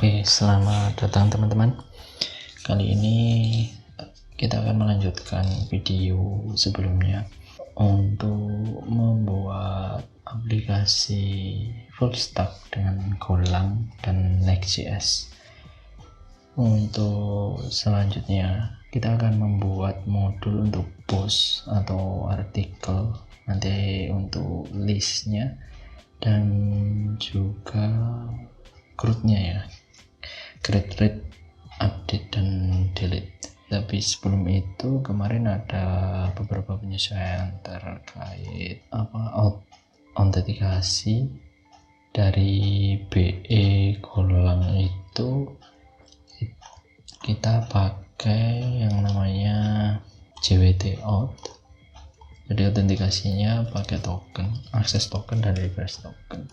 Oke, selamat datang teman-teman. Kali ini kita akan melanjutkan video sebelumnya untuk membuat aplikasi full stack dengan Golang dan Next.js. Untuk selanjutnya kita akan membuat modul untuk post atau artikel, nanti untuk listnya dan juga create-nya ya, create, read, update dan delete. Tapi sebelum itu kemarin ada beberapa penyesuaian terkait autentikasi dari BE Golang. Itu kita pakai yang namanya JWT Auth. Jadi autentikasinya pakai token, akses token dan reverse token.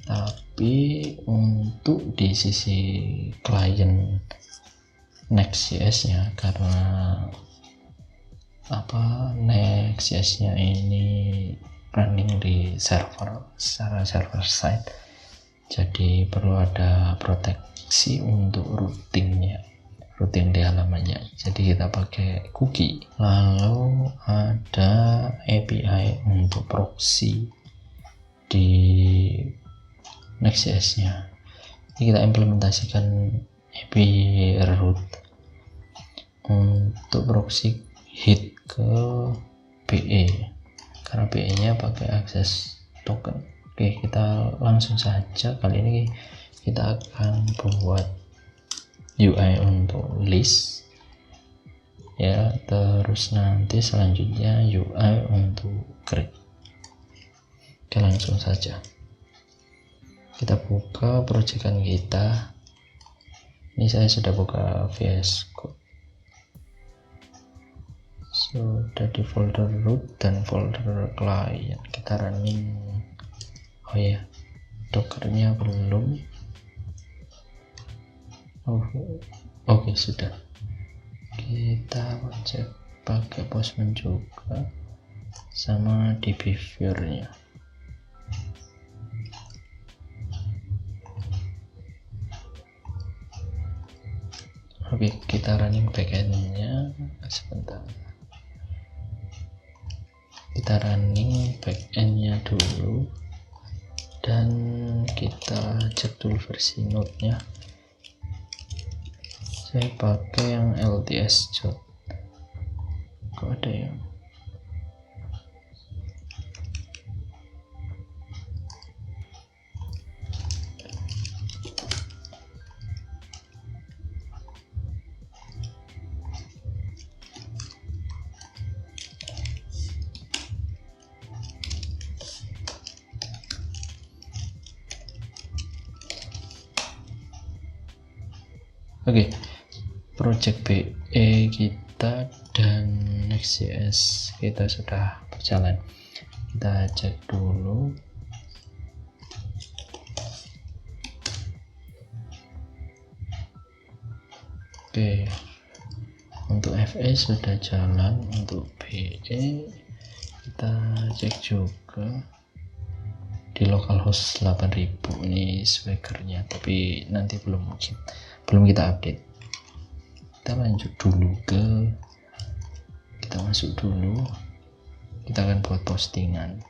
Tapi untuk di sisi klien Next.js nya, karena Next.js nya ini running di server secara server side, jadi perlu ada proteksi untuk routing di halamannya. Jadi kita pakai cookie, lalu ada API untuk proxy di Next.js nya. Jadi kita implementasikan API root untuk proxy hit ke BE, karena BE nya pakai akses token. Oke, kita langsung saja. Kali ini kita akan buat UI untuk list ya, terus nanti selanjutnya UI untuk create. Oke, langsung saja kita buka proyekan kita. Ini saya sudah buka VS Code, sudah di folder root dan folder client. Kita running, oh ya, dockernya belum. Oke, sudah. Kita cek pakai Postman juga sama di behavior-nya. Oke, kita running backend-nya sebentar. Kita running backend-nya dulu dan kita cek dulu versi node-nya. Saya pakai yang LTS Jot. Kok ada yang Oke, project BE kita dan Next.js kita sudah berjalan. Kita cek dulu. Oke, untuk FE sudah jalan. Untuk BE kita cek juga di localhost 8000 ini swaggernya, tapi nanti belum kita update. Kita lanjut dulu kita masuk dulu, kita akan buat postingan.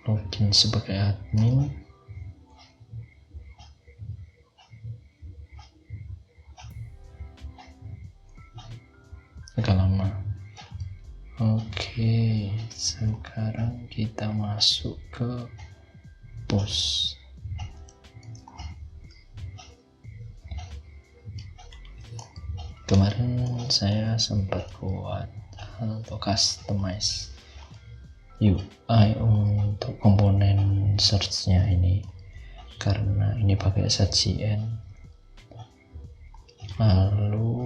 Login sebagai admin. Agak lama. Oke, sekarang kita masuk ke post. Kemarin saya sempat buat atau customize UI untuk komponen search-nya ini, karena ini pakai ZCN. Lalu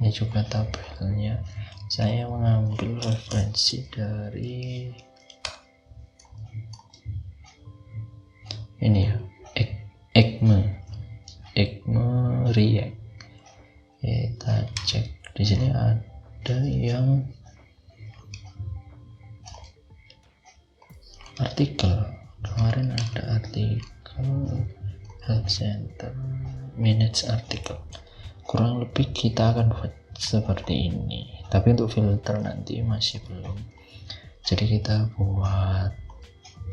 ini juga tabelnya saya mengambil referensi dari ini ya, Acme React. Kita cek di sini ada yang artikel. Kemarin ada artikel health center, manage artikel. Kurang lebih kita akan buat seperti ini, tapi untuk filter nanti masih belum. Jadi kita buat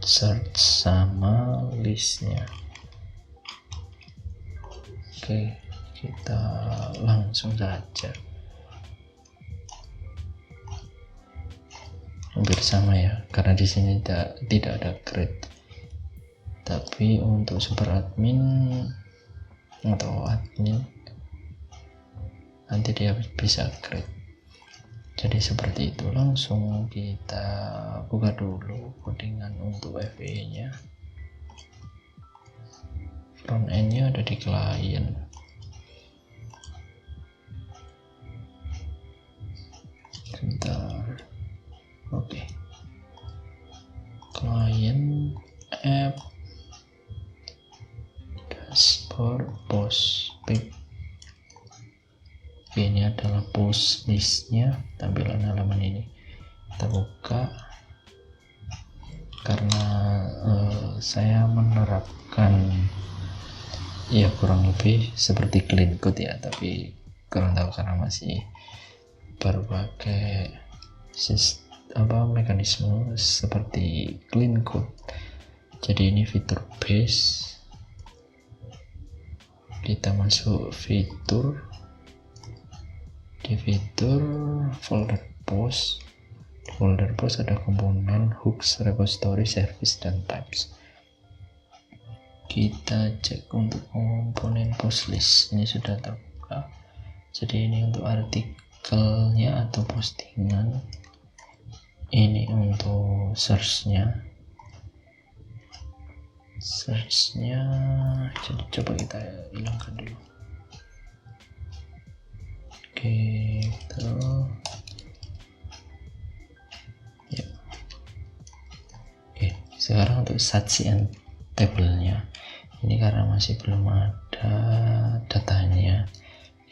search sama listnya. Oke, kita langsung saja. Hampir sama ya, karena di sini tidak ada grade. Tapi untuk super admin atau admin nanti dia bisa grade. Jadi seperti itu. Langsung kita buka dulu codingan untuk FE nya. Front end nya ada di klien. Sebentar. Oke. Klien app dashboard post page. Ini adalah post listnya, tampilan halaman ini. Kita buka karena saya menerapkan ya kurang lebih seperti clean code ya, tapi kurang tahu karena masih baru pakai mekanisme seperti clean code. Jadi ini fitur base, kita masuk fitur, di fitur folder post ada komponen hooks, repository, service, dan types. Kita cek untuk komponen post list, ini sudah terbuka. Jadi ini untuk artikelnya atau postingan, ini untuk searchnya. Jadi coba kita hilangkan dulu. Oke, gitu ya. Oke, sekarang untuk sajian tabelnya, ini karena masih belum ada datanya,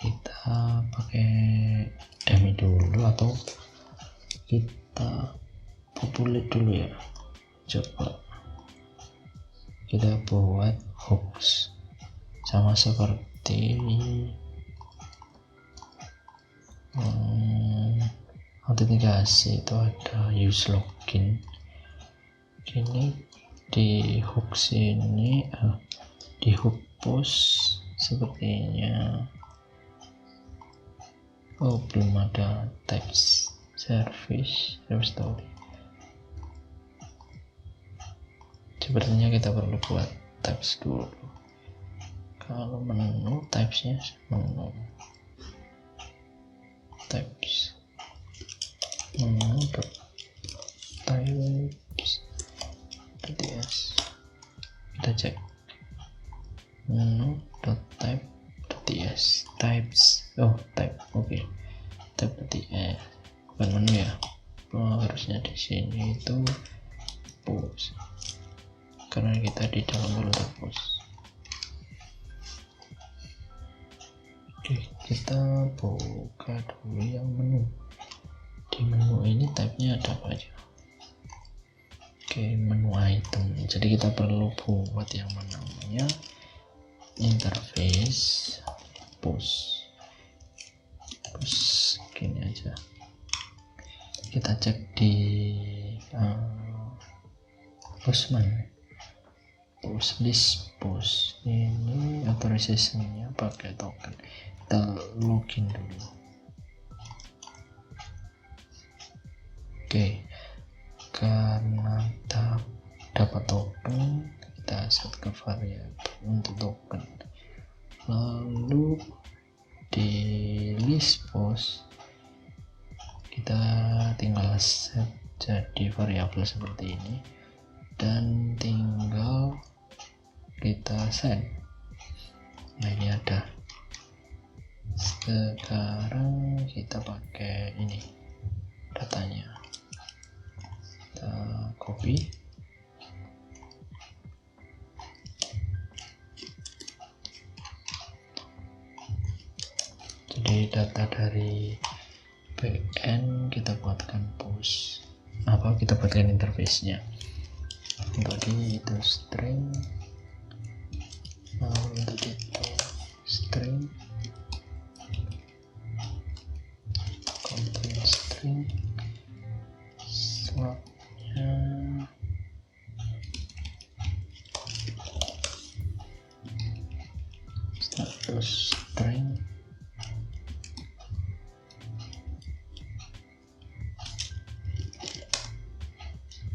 kita pakai dummy dulu atau kita populate dulu ya. Coba kita buat hooks sama seperti autentikasi, itu ada use login. Ini di hooks ini di hook post sepertinya belum ada types, service, repository. Sepertinya kita perlu buat types dulu. Kalau menu typesnya menu types types kita cek menu.type.ts types type oke. Type.ts bukan menu ya, harusnya di sini itu post karena kita di dalam folder post. Oke, kita buka dulu yang menu. Di menu ini type-nya ada apa aja? Oke, menu item. Jadi kita perlu buat yang namanya interface post gini aja. Kita cek di post list post ini authorization-nya pakai token. Kita login dulu. Oke, karena dapat token, kita set ke variabel untuk token. Lalu di list post kita tinggal set jadi variabel seperti ini dan tinggal kita send. Nah, ini ada. Sekarang kita pakai ini datanya, kita copy, jadi data dari backend kita buatkan post kita buatkan interface nya. untuk di itu string, lalu untuk itu string, content string, slotnya status string,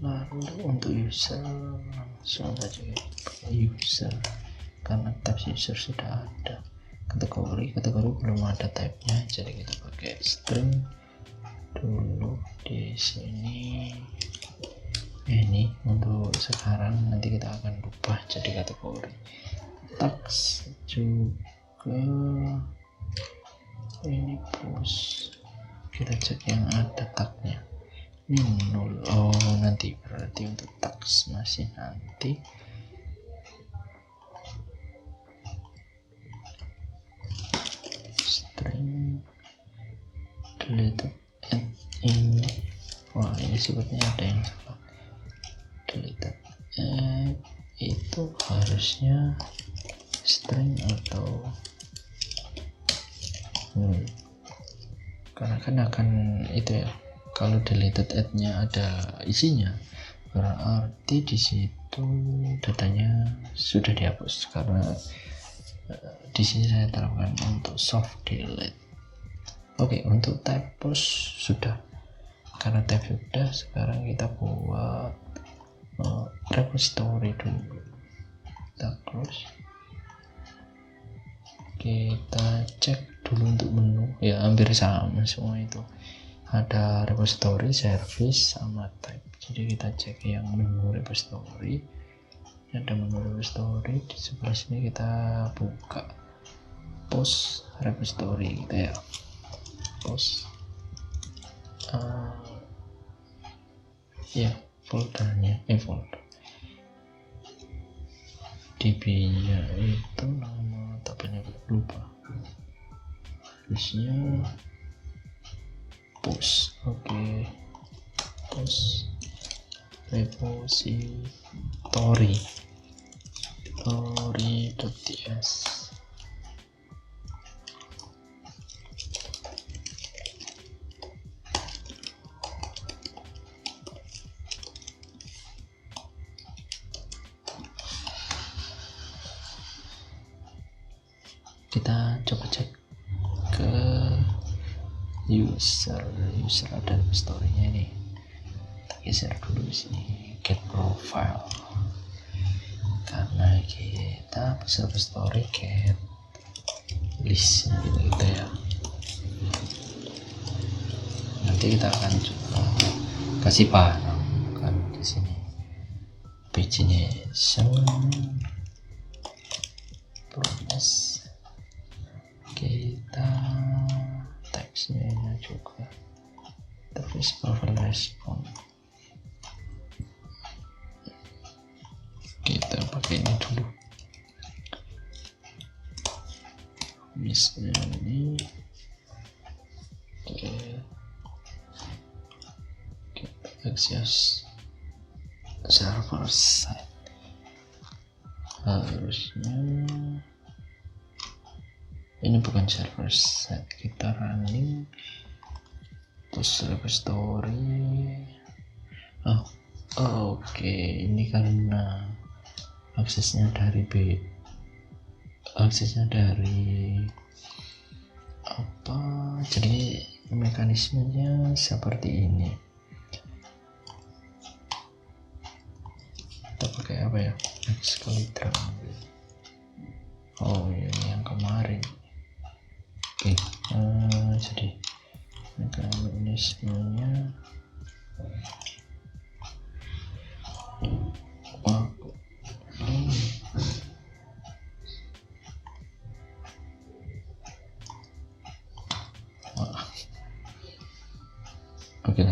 lalu untuk user langsung saja pakai user karena tab user sudah ada. Kategori belum ada tabnya, jadi kita pakai string dulu di sini. Ini untuk sekarang, nanti kita akan ubah jadi kategori. Tags juga ini push, kita cek yang ada tagnya ini 0. Oh nanti berarti untuk tags masih nanti. String deleted add ini, wah ini sepertinya ada yang salah. Deleted add itu harusnya string atau karena kan akan itu ya, kalau deleted add-nya ada isinya berarti di situ datanya sudah dihapus, karena di sini saya terapkan untuk soft delete. Oke, untuk type post sudah, karena type sudah, sekarang kita buat repository dulu. Kita close, kita cek dulu untuk menu ya, hampir sama semua itu, ada repository, service, sama type. Jadi kita cek yang menu repository, ada menu repository di sebelah sini, kita buka post repository gitu ya, post ya foldernya, folder db nya itu nama tabelnya lupa, harusnya post. Oke, post repository.ts. Kita coba cek ke user ada repository-nya ini. Kita geser dulu di sini, get profile, karena kita repository get list gitu ya. Nanti kita akan coba kasih parang kan di sini, pagination, progress, kita teksnya juga, terus profile respon, kita pakai ini dulu, misalnya ini. Oke, kita akses server side, harusnya ini bukan server side, kita running terus repository. Oke, ini karena aksesnya dari apa, jadi mekanismenya seperti ini. Kita pakai apa ya, Excalibur. Oh ini yang kemarin. Oke, jadi mekanismenya oke.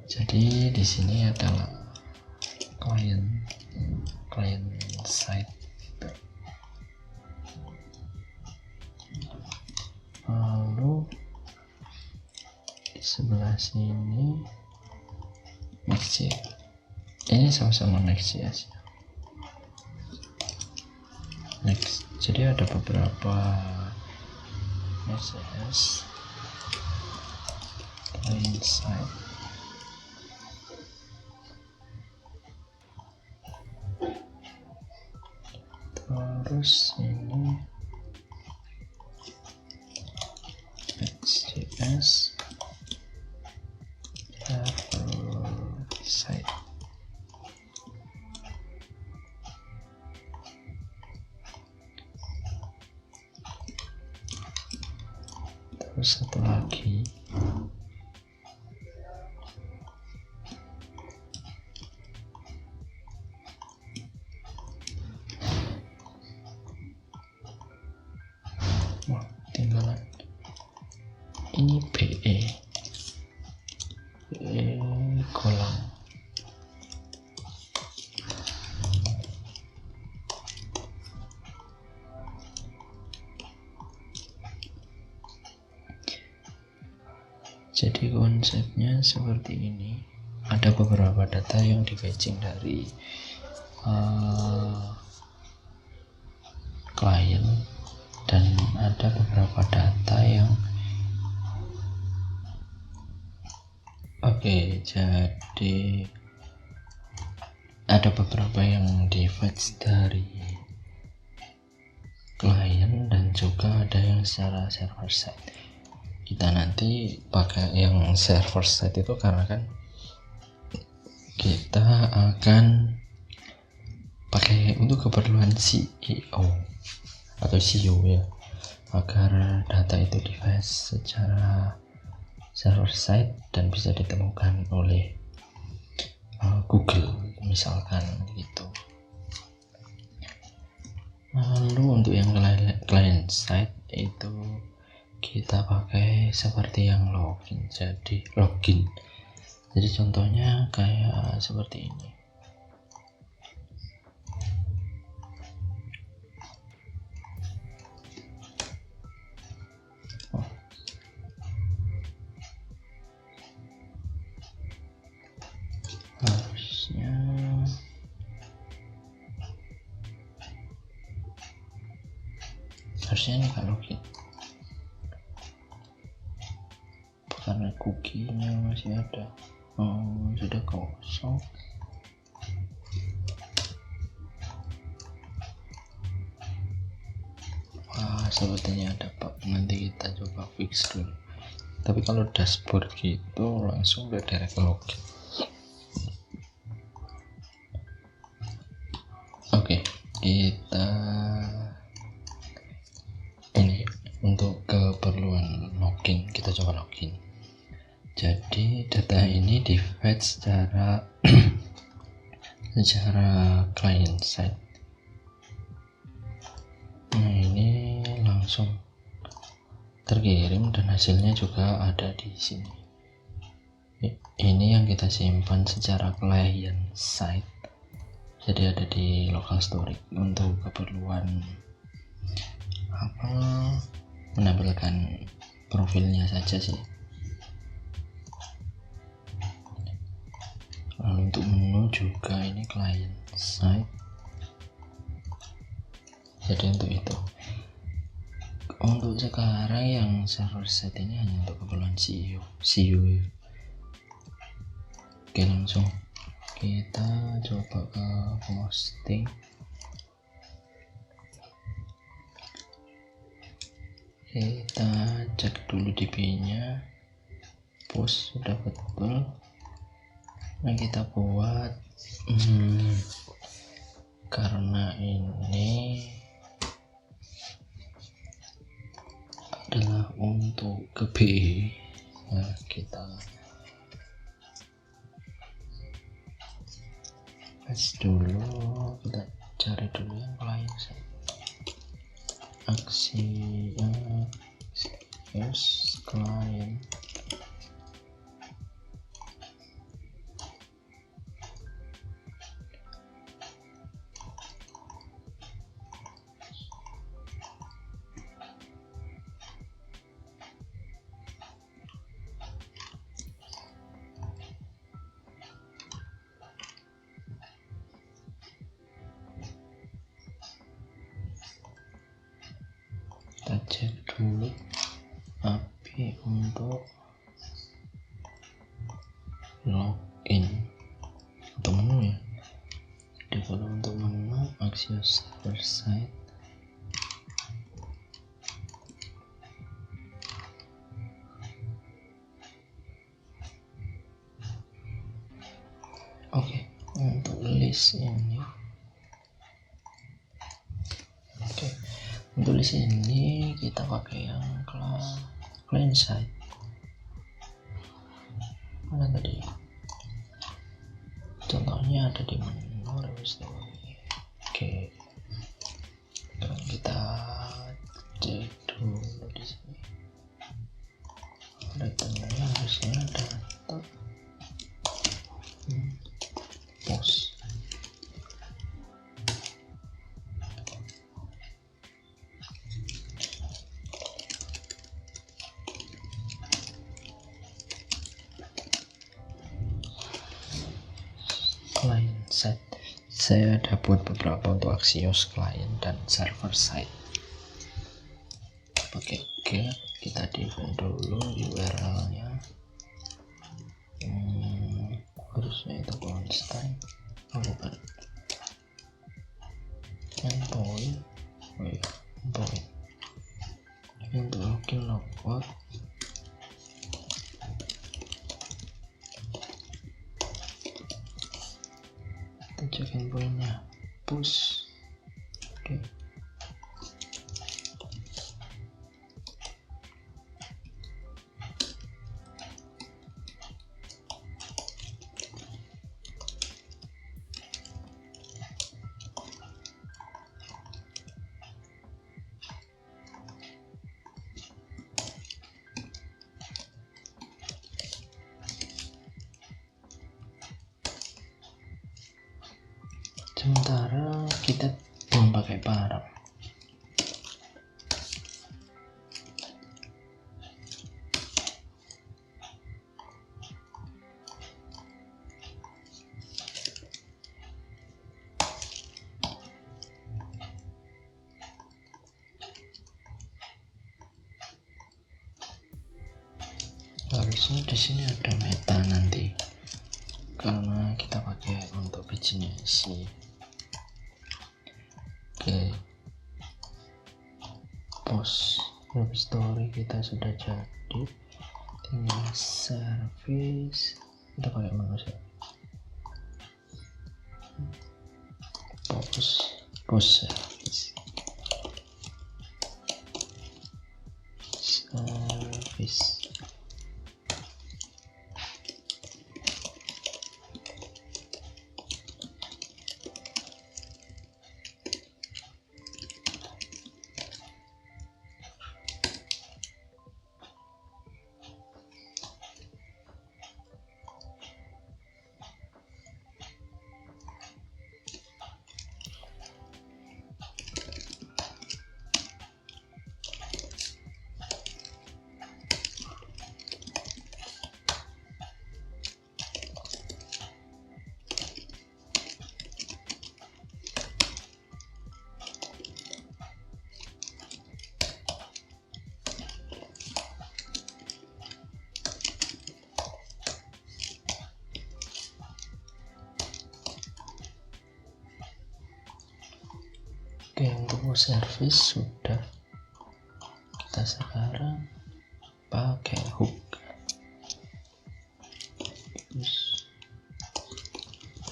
Jadi di sini adalah client side, lalu di sebelah sini Next.js ini sama-sama Next.js. Next, jadi ada beberapa Next.js client side, terus ini Next.js server side. Terus satu lagi tinggalan ini BE kolam. Jadi konsepnya seperti ini. Ada beberapa data yang di fetching dari klien, dan ada beberapa data yang jadi ada beberapa yang di fetch dari klien dan juga ada yang secara server side. Kita nanti pakai yang server side itu karena kan kita akan pakai untuk keperluan CEO atau CEO ya, agar data itu di fetch secara server side dan bisa ditemukan oleh Google misalkan gitu. Lalu untuk yang client side itu kita pakai seperti yang login. Jadi contohnya kayak seperti ini. Harusnya ini nggak login karena cookie-nya masih ada. Sudah kosong. Sepertinya ada bug, nanti kita coba fix dulu. Tapi kalau dashboard gitu langsung udah direct login. Oke, kita ini untuk keperluan login, kita coba login. Jadi data ini di fetch secara client side. Nah, ini langsung terkirim dan hasilnya juga ada di sini. Ini yang kita simpan secara client side. Jadi ada di local storage untuk keperluan menampilkan profilnya saja sih. Lalu untuk menu juga ini client side. Jadi untuk itu. Untuk sekarang yang server side ini hanya untuk keperluan CEO. Oke, langsung kita coba ke posting. Kita cek dulu DP-nya, post sudah betul. Nah, kita buat karena ini adalah untuk ke BE. Nah, kita dulu, kita cari dulu yang client side. Aksi client. kita cek dulu API untuk login atau menu ya. Jadi kalau untuk menu Axios server side, oke, untuk list ini, oke, untuk list ini kita pakai yang client side. Mana tadi? Contohnya ada di menu repository. Oke, dan kita cek dulu di sini. Datanya harusnya data post. Client side, saya ada buat beberapa untuk Axios client dan server side. Pakai get, kita define dulu URL-nya. Harusnya itu constant, bukan endpoint. Oh iya, endpoint. Ini untuk login logout. Kita cek endpointnya, push. Oke. Sementara kita belum pakai param. Harusnya di sini ada meta nanti, karena kita pakai untuk business. Oke, post repository kita sudah jadi, tinggal service. Kita pakai menu post service Oke, untuk service sudah. Kita sekarang pakai hook.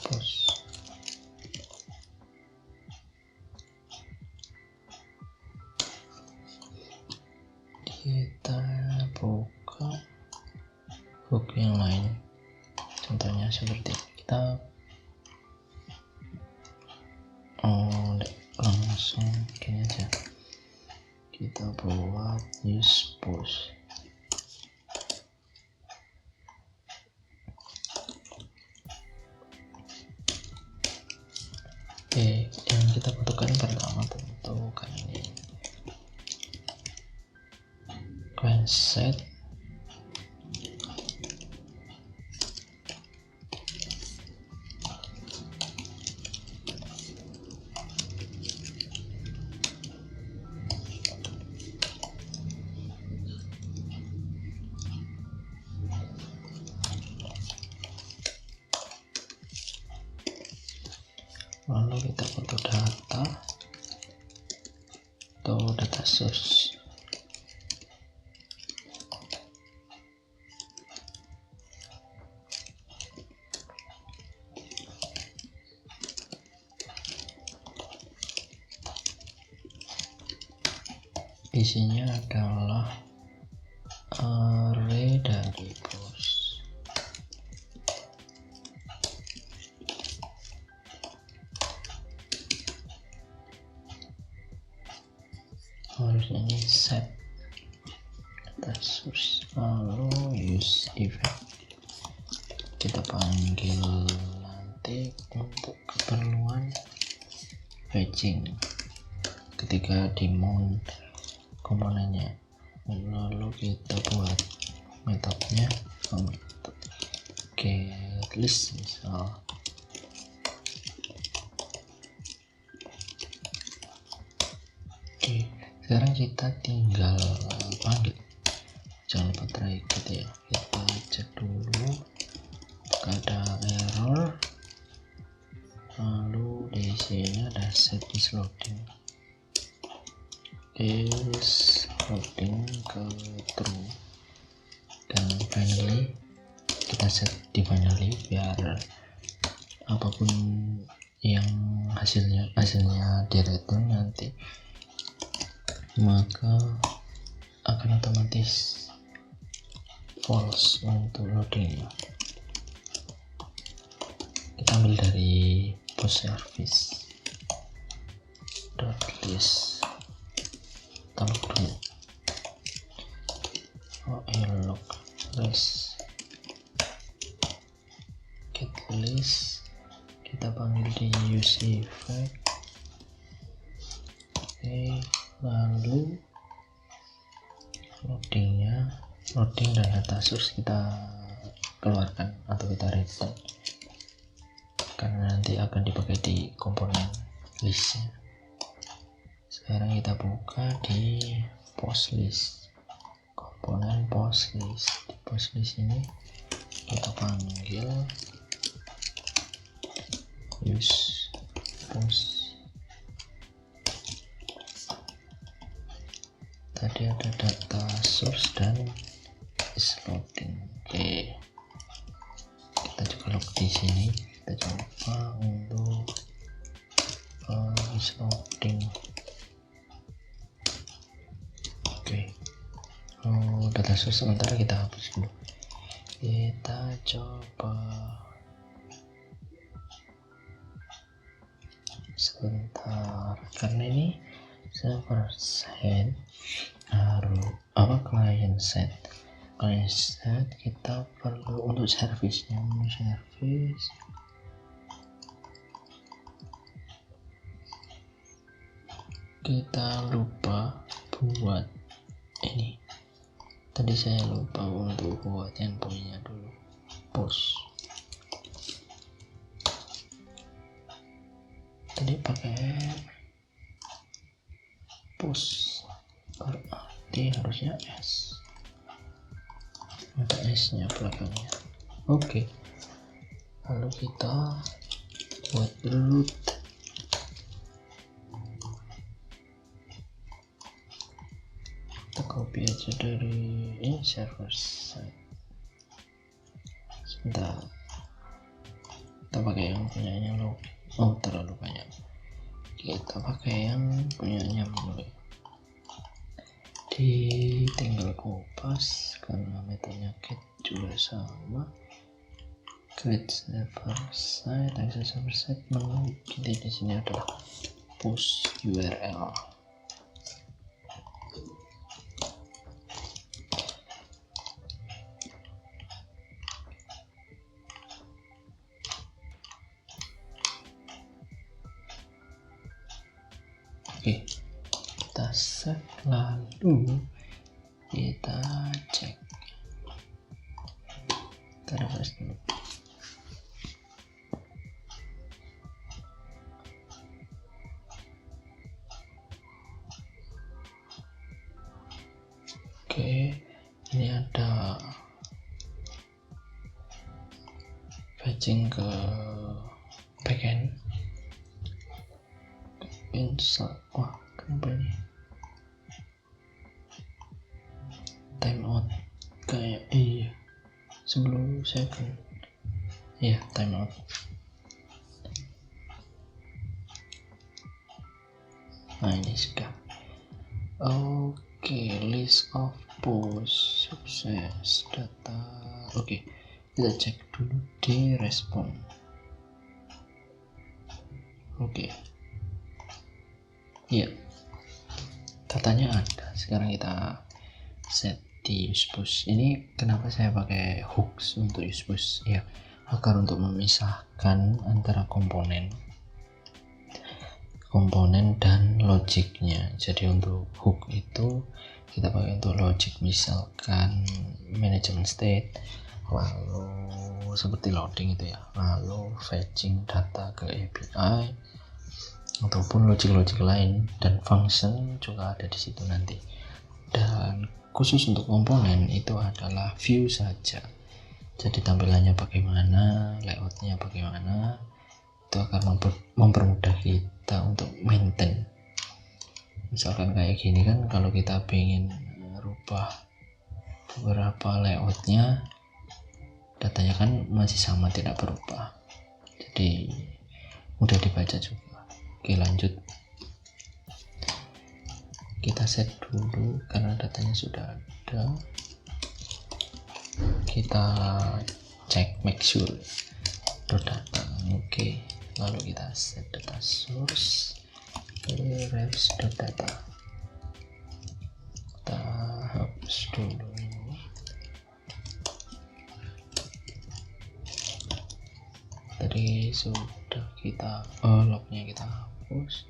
Post. Kita buka hook yang lain. Contohnya seperti kita langsung gini aja, kita buat use push. Oke, yang kita butuhkan pertama tentu kan ini client side. lalu kita foto data atau data source. Isinya adalah array dari post. Harusnya ini set data source, lalu use event kita panggil nanti untuk keperluan fetching ketika di mount komponennya. Lalu kita buat metodenya get list misal. Oke, sekarang kita tinggal panggil, jangan lupa try gitu ya. Kita cek dulu ada error, lalu di sini ada set is loading ke true, dan finally kita set di finally biar apapun yang hasilnya di return nanti maka akan otomatis false untuk loadingnya. Kita ambil dari post service list, tambah dulu log list get list, kita panggil di use effect. Lalu loading dan data source kita keluarkan atau kita return karena nanti akan dipakai di komponen listnya. Sekarang kita buka di post list, komponen post list. Di post list ini kita panggil use post. Tadi ada data source dan is loading. Oke, kita juga log di sini. Kita coba untuk is loading. Oke, data source sementara kita hapus dulu. Kita coba sebentar karena ini server side client side kita perlu untuk service kita lupa buat ini. Tadi saya lupa untuk buat yang punya dulu post. Tadi pakai post berarti harusnya S, ada S nya belakangnya. Oke, lalu kita buat root. Kita copy aja dari ini server side. Sebentar, kita pakai yang punyanya login. Terlalu banyak, kita pakai yang punyanya mulai. Tinggal kopas karena metodenya get juga sama. Create server side, access server side, menu kita di sini adalah post URL. Oke, kita set, lalu kita cek, kita refresh dulu. Oke, ini ada fetching ke backend. insert. Wah, kenapa ini time out kayak iya 10 second. Iya, time out. Nah, ini sudah. Oke, list of post sukses data. Oke, kita cek dulu di respon. Oke, iya, datanya ada. Sekarang kita set di usepush. Ini kenapa saya pakai hooks untuk usepush? Ya, agar untuk memisahkan antara komponen dan logiknya. Jadi untuk hook itu kita pakai untuk logic, misalkan management state, lalu seperti loading itu ya, lalu fetching data ke API ataupun logik lain, dan function juga ada di situ nanti. Dan khusus untuk komponen itu adalah view saja, jadi tampilannya bagaimana, layoutnya bagaimana, itu akan mempermudah kita untuk maintain. Misalkan kayak gini kan, kalau kita ingin merubah beberapa layoutnya, datanya kan masih sama, tidak berubah, jadi mudah dibaca juga. Oke, lanjut, kita set dulu karena datanya sudah ada. Kita cek, make sure data. Oke, lalu kita set data source ke refs.data. Kita hapus dulu. Tadi sudah kita lognya kita hapus.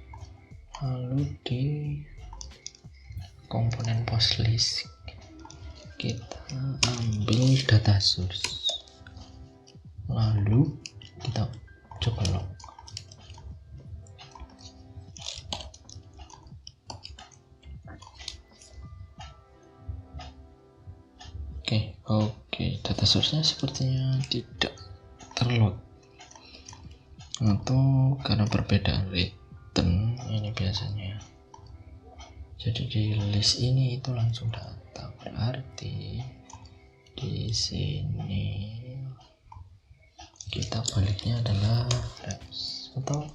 Lalu di komponen post list kita ambil data source, lalu kita coba log. Oke, data source-nya sepertinya tidak terlog, atau karena perbedaan return ini biasanya. Jadi di list ini itu langsung data, berarti di sini kita baliknya adalah refs atau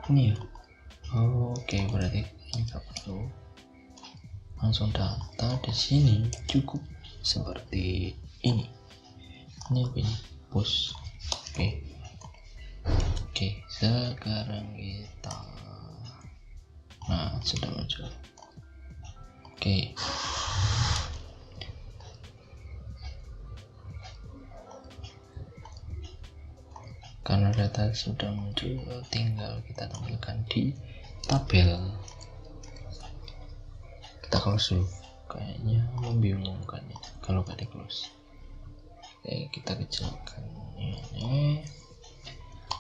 ini ya. Oke, berarti ini nggak perlu, langsung data di sini cukup seperti ini. Ini push. Oke, sekarang kita sudah muncul. Oke, karena data sudah muncul, tinggal kita tampilkan di tabel. Kita close dulu, kayaknya membingungkan ya kalau gak di close. Oke, kita kecilkan ini.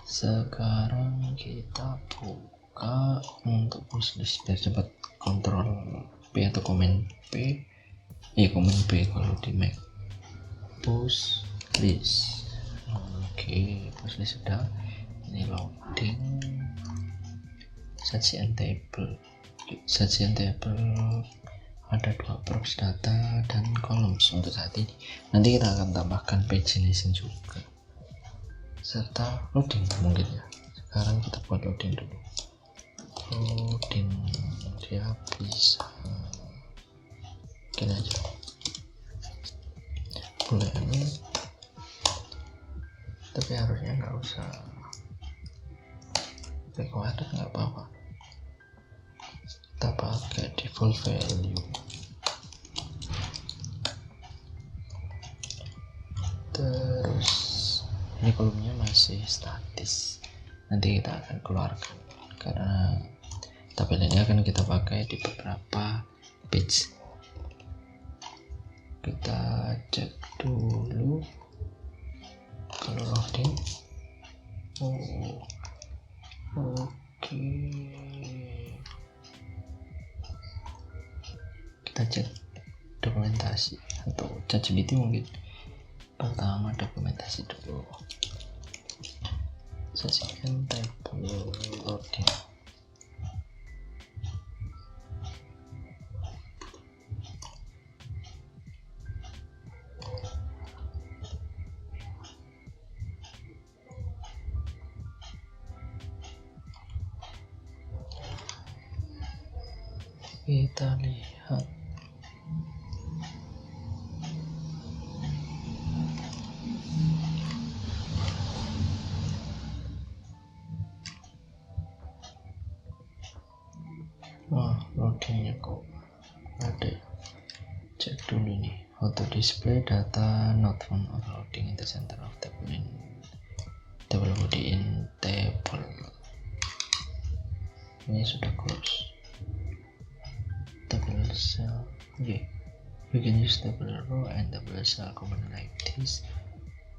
Sekarang kita buka untuk push list biar cepat. Ctrl P atau Command P, Command P kalau di Mac. Push list. Oke, push list sudah. Ini loading sajian table. Sajian table ada 2 props data dan columns untuk saat ini. Nanti kita akan tambahkan pagination juga serta loading mungkin ya. Sekarang kita buat loading dulu. Loading dia bisa gini aja, boleh ini, tapi harusnya nggak usah required, nggak apa-apa, kita pakai default value. Terus ini kolomnya masih statis, nanti kita akan keluarkan karena tabel ini akan kita pakai di beberapa page. Kita cek dulu kalau loading. Oke, kita cek dokumentasi atau ChatGPT mungkin. Pertama dokumentasi dulu, sajian table loading. kita lihat. Wah, loadingnya kok ada. Cek dulu nih, auto display data not found or loading in the center of table body in table. Ini sudah close. Table cell, okay. We can use table row and table cell combined like this.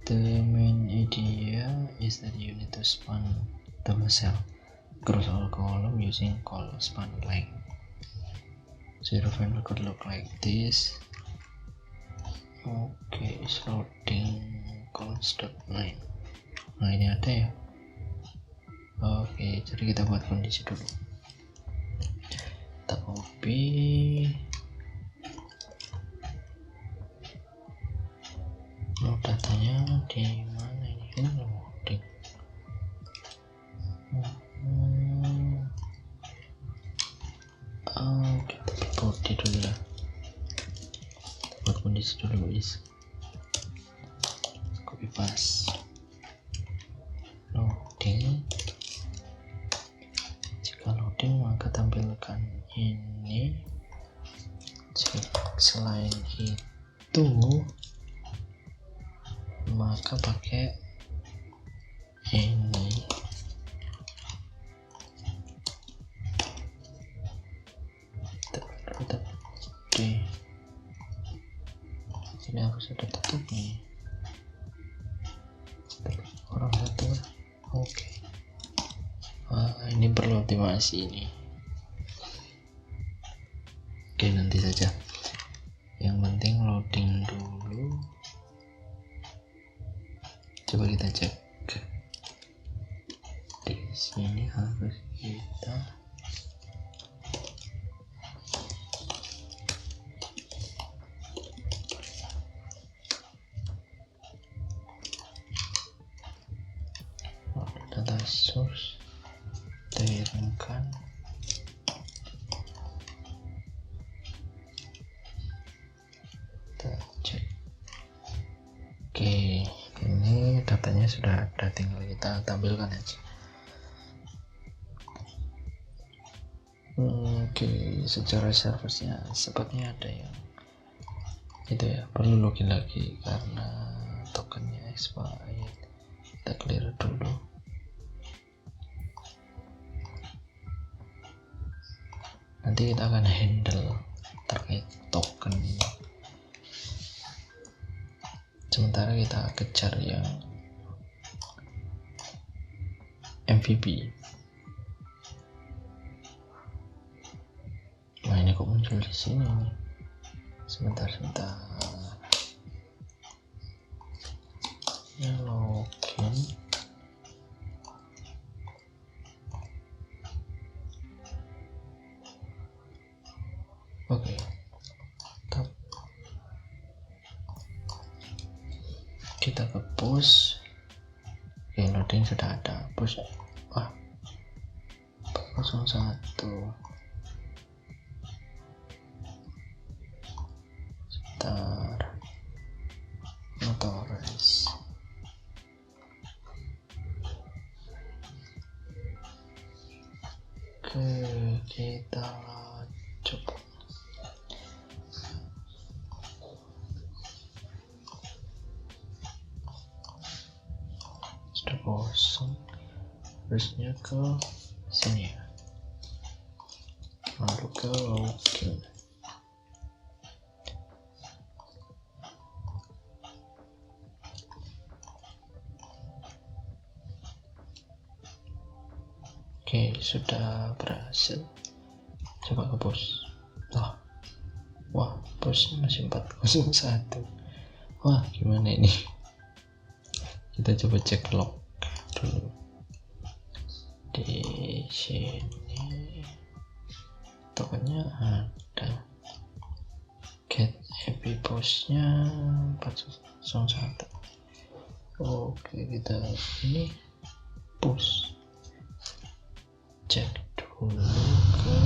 The main idea is that you need to span table cell across all column using call span length. Zero final could look like this. Okay, it's loading constant line. Nah, ini ada ya. Oke, jadi kita buat kondisi dulu. Kita copy. Load datanya di mana ini? Ini loading. Kita buat body dulu ya. Buat kondisi dulu guys. Copy paste. Loading. Jika loading maka tampilkan ini. Selain itu maka pakai ini. Ini harus ada tutup nih. Orang satu. Oke. Ini perlu optimasi ini. Oke, nanti saja. Yang penting loading dulu. Coba kita cek. Di sini harus kita data source turunkan. Kita cek. Oke, ini datanya sudah ada, tinggal kita tampilkan aja. Oke, secara servernya sepertinya ada yang itu ya, perlu login lagi karena tokennya expired. Kita clear dulu. Nanti kita akan handle terkait token ini. Sementara kita kejar yang MVP. Nah, ini kok muncul di sini nih. Sebentar. Ya, login. Oke. Kita ke push. Oke, loading sudah ada. Push. Wah. 01. Sebentar. Motores. Oke, kita coba. Sudah kosong, harusnya ke sini ya, lalu ke login. Oke, sudah berhasil. Coba ke push. Wah, push masih 401. Wah, gimana ini? Kita coba cek log dulu. Di sini tokennya ada. Get happy postnya 401. Oke, kita ini push. Cek dulu ke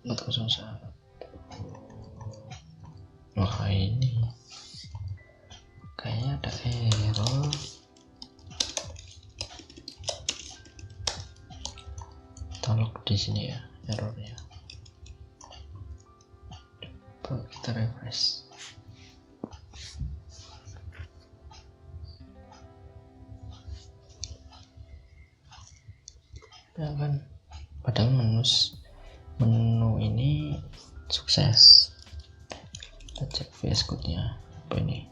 401. Wah, ini kayaknya ada error. Kita log di sini ya errornya. Coba kita refresh. Ya kan, padahal menu ini sukses. Kita cek VS Code nya apa ini.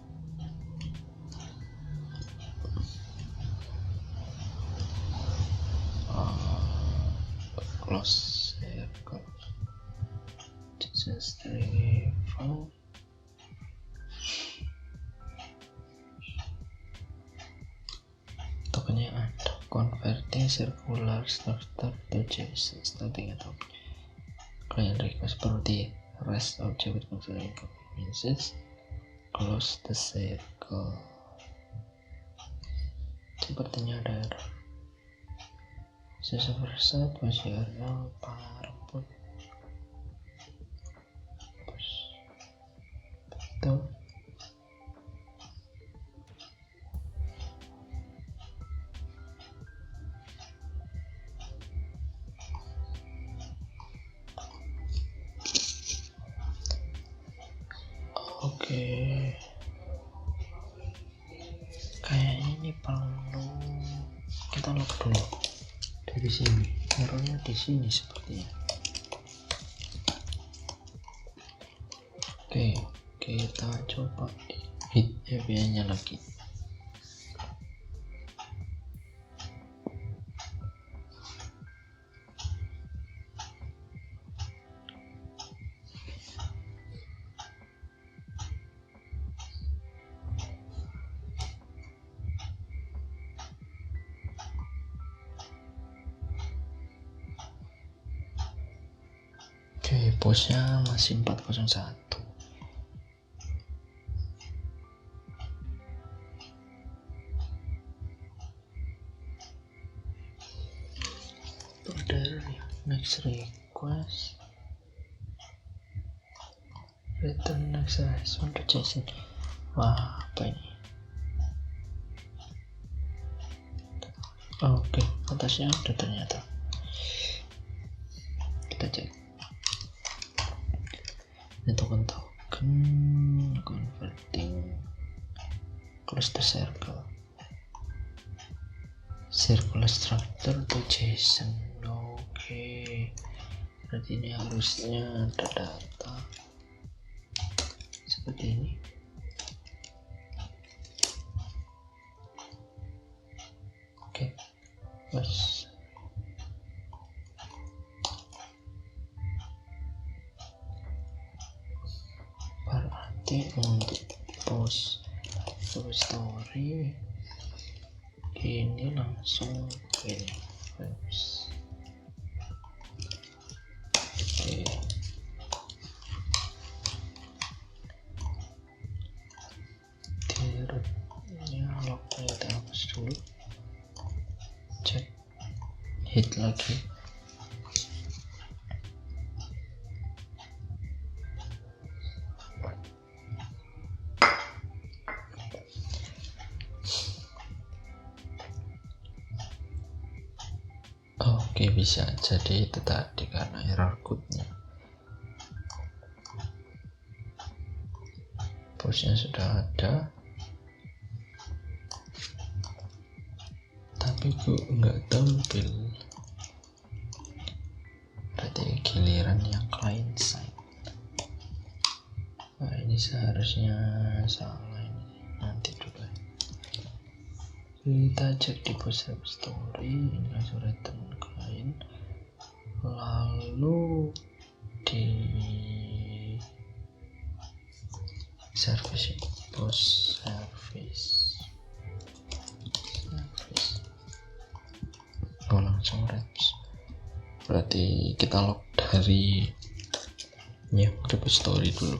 Close circle just revolve. Tokennya ada converting circular structure to JSON starting atau client request seperti REST object with considering message. Close the circle. Sepertinya ada error. Server side masih error parput. Betul. Oke. Kayaknya ini perlu kita log dulu dari sini. Errornya di sini sepertinya. Oke, kita coba hit API-nya lagi. Oke, posnya masih 401. Order next request, return next response to JSON. Wah, apa ini? Oke, atasnya ada ternyata. Kita cek. Ini token converting close the circle circular structure to JSON. Oke, berarti ini harusnya ada data seperti ini. Oke, bos. Berarti untuk post story ini langsung ini frames. Oke, dirutnya lognya kita hapus dulu, cek hit lagi. Oke, bisa jadi itu tadi karena error code-nya. Postnya sudah ada, tapi kok nggak tampil. Berarti giliran yang client side. Nah, ini seharusnya salah ini. Nanti dulu. Kita cek di post story, ini langsung return client. Lalu di service post service langsung reps. Berarti kita log dari new repository dulu.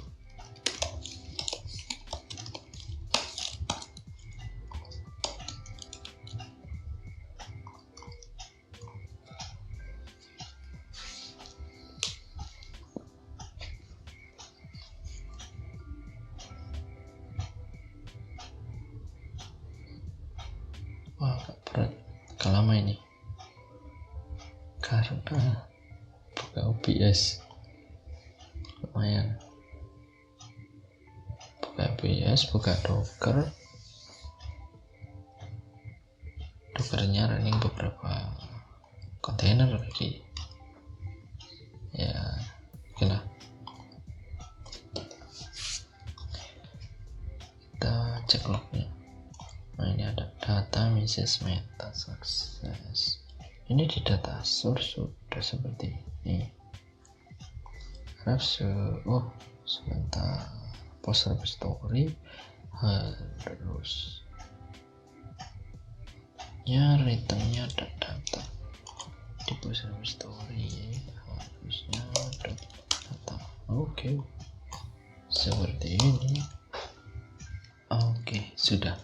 karena buka OBS lumayan, buka OBS, buka Dockernya running beberapa kontainer lagi ya. Oke lah, kita cek lognya. Nah ini ada data message meta success. Ini di data source sudah seperti ini. Oh sebentar, post repository harus ya returnnya ada data di post repository, harusnya ada data. Oke, seperti ini. Oke, sudah.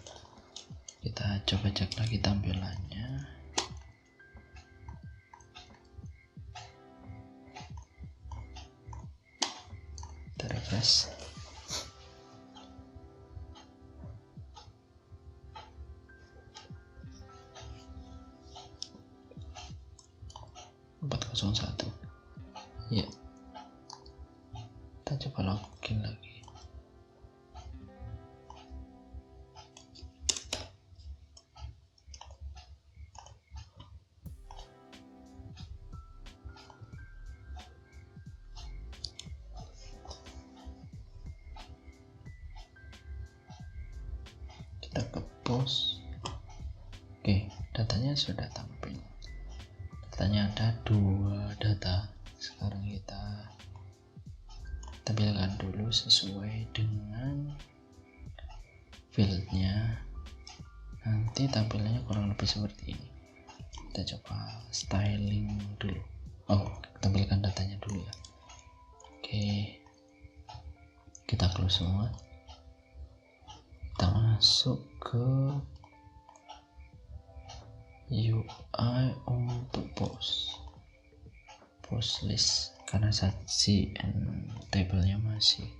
Kita coba cek lagi tampilannya. Kita refresh. satu. Ya. Kita coba login lagi. Kita ke post. Oke, datanya sudah tampil. Datanya ada 2 data. Sekarang kita tampilkan dulu sesuai dengan fieldnya. Nanti tampilannya kurang lebih seperti ini. Kita coba styling dulu. Tampilkan datanya dulu ya. Oke, kita close semua. Kita masuk ke UI untuk post list, karena saksi and table-nya masih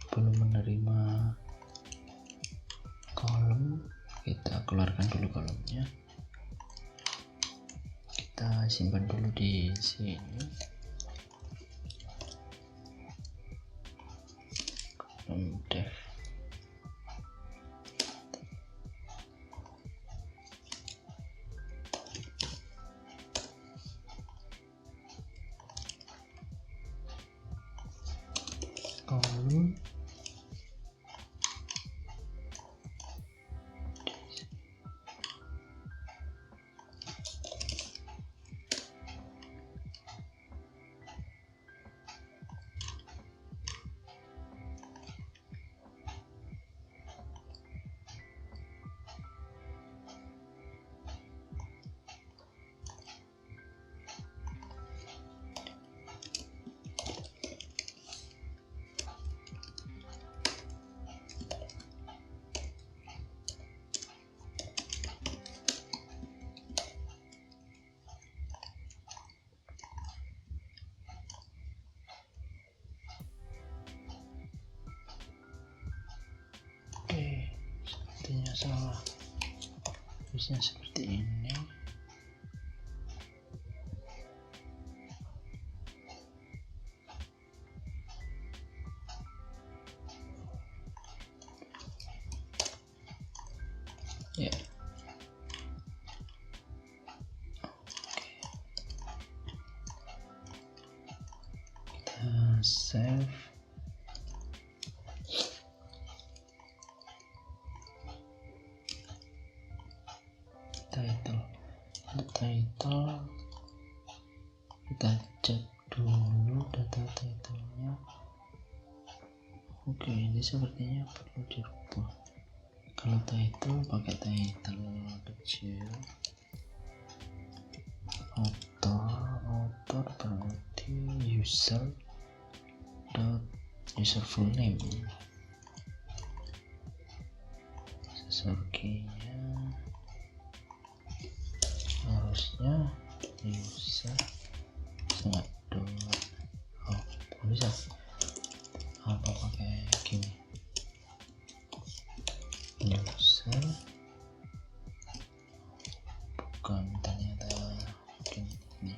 belum menerima kolom. Kita keluarkan dulu kolomnya, kita simpan dulu di sini. Kolom dev. Kolom sepertinya salah, harusnya seperti ini. Ya, kita save. Title kita cek dulu data title-nya. Oke, ini sepertinya perlu dirubah. Kalau title pakai title kecil, author berarti user full name, key-nya harusnya user bisa apa pakai gini, user bukan, ternyata mungkin ini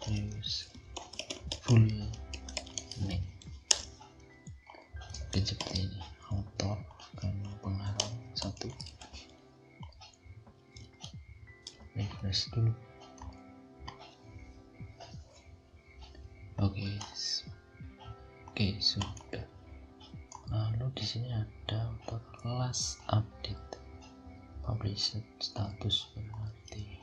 use full name. Oke, seperti ini. Author dan pengarang satu. Refresh dulu. Oke, sudah. Lalu di sini ada author last update, published status berarti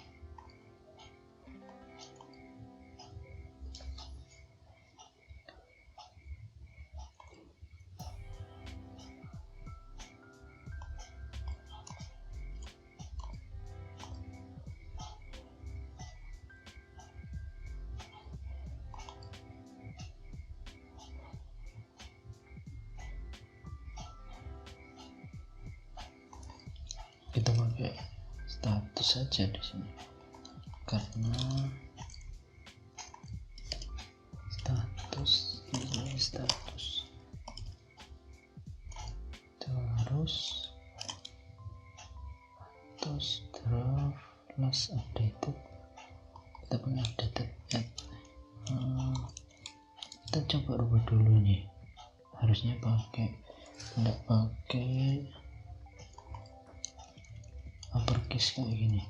kita pakai status saja di sini karena status terus draft last updated, kita pakai updated at. Kita coba rubah dulu nih, harusnya tidak pakai uppercase kayak gini.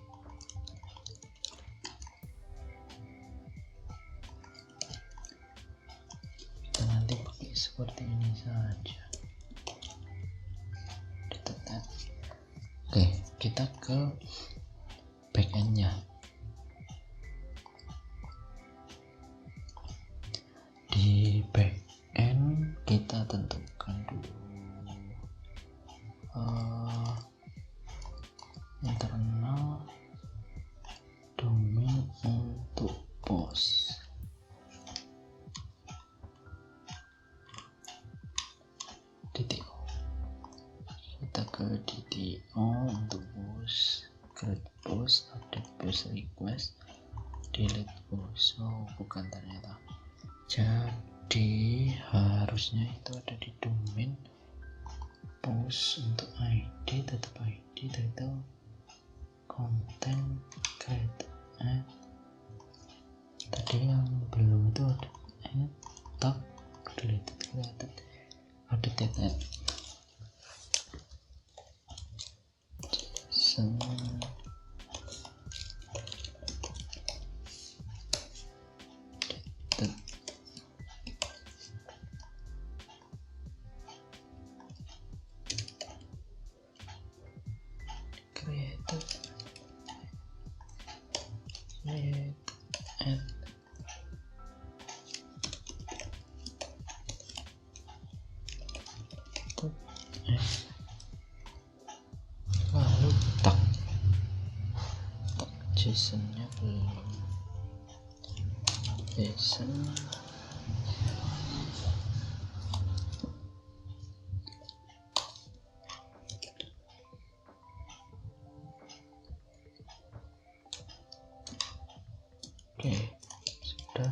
Kita nanti pakai seperti ini saja. Oke, kita ke backendnya. Di backend kita tentukan dulu internal domain untuk post. Kita ke DTO untuk post, create post, update post request, delete post. Oh, bukan ternyata. Jadi harusnya itu ada di domain post. Untuk ID tetap ID, title, content, create add. Tadi yang belum itu ada add, tag, deleted, created, updated add. Created add. Lalu tag JSON-nya belum. JSON oke, sudah,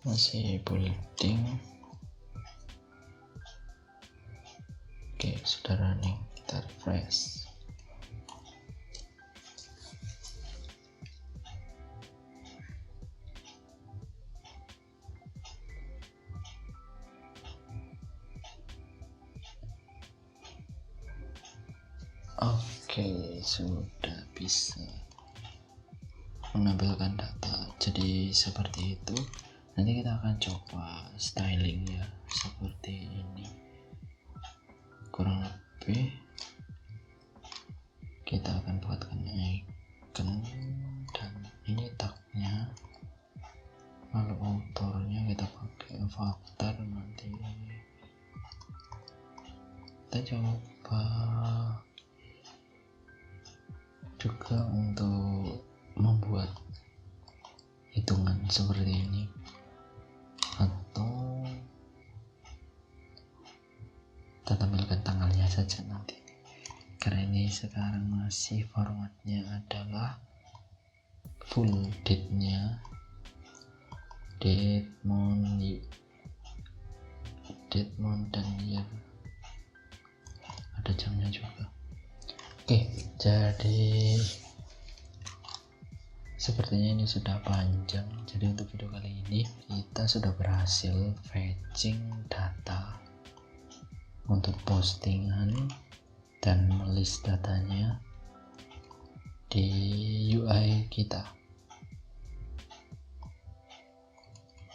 masih building. Oke, sudah running. Kita refresh. Oke, sudah bisa menampilkan data. Jadi seperti itu. Nanti kita akan coba styling ya, seperti ini kurang lebih. Kita akan buatkan icon dan ini tagnya. Lalu autornya kita pakai avatar. Nanti kita coba juga untuk membuat hitungan seperti ini, atau kita tampilkan tanggalnya saja nanti, karena ini sekarang masih formatnya adalah full date-nya, date, month dan year, ada jamnya juga. Oke, jadi Sepertinya ini sudah panjang, jadi untuk video kali ini kita sudah berhasil fetching data untuk postingan dan list datanya di UI kita.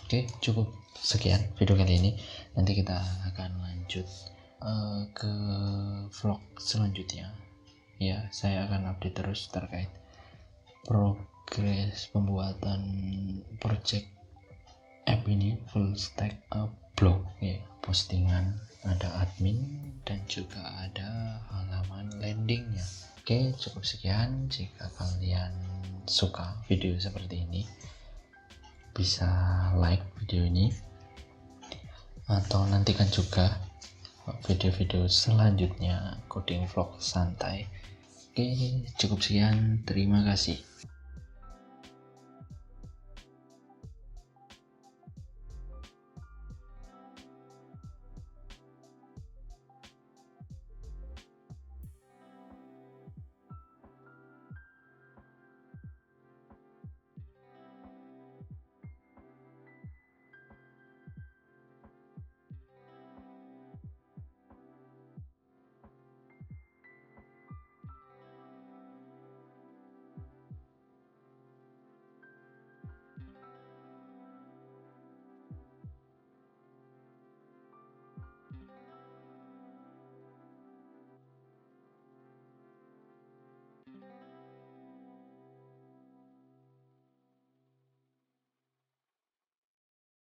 Oke, cukup sekian video kali ini. Nanti kita akan lanjut ke vlog selanjutnya. Ya, saya akan update terus terkait progres pembuatan project app ini, full stack blog ya, postingan, ada admin dan juga ada halaman landingnya. Oke, cukup sekian. Jika kalian suka video seperti ini, bisa like video ini atau nantikan juga video-video selanjutnya coding vlog santai. Oke, cukup sekian. Terima kasih.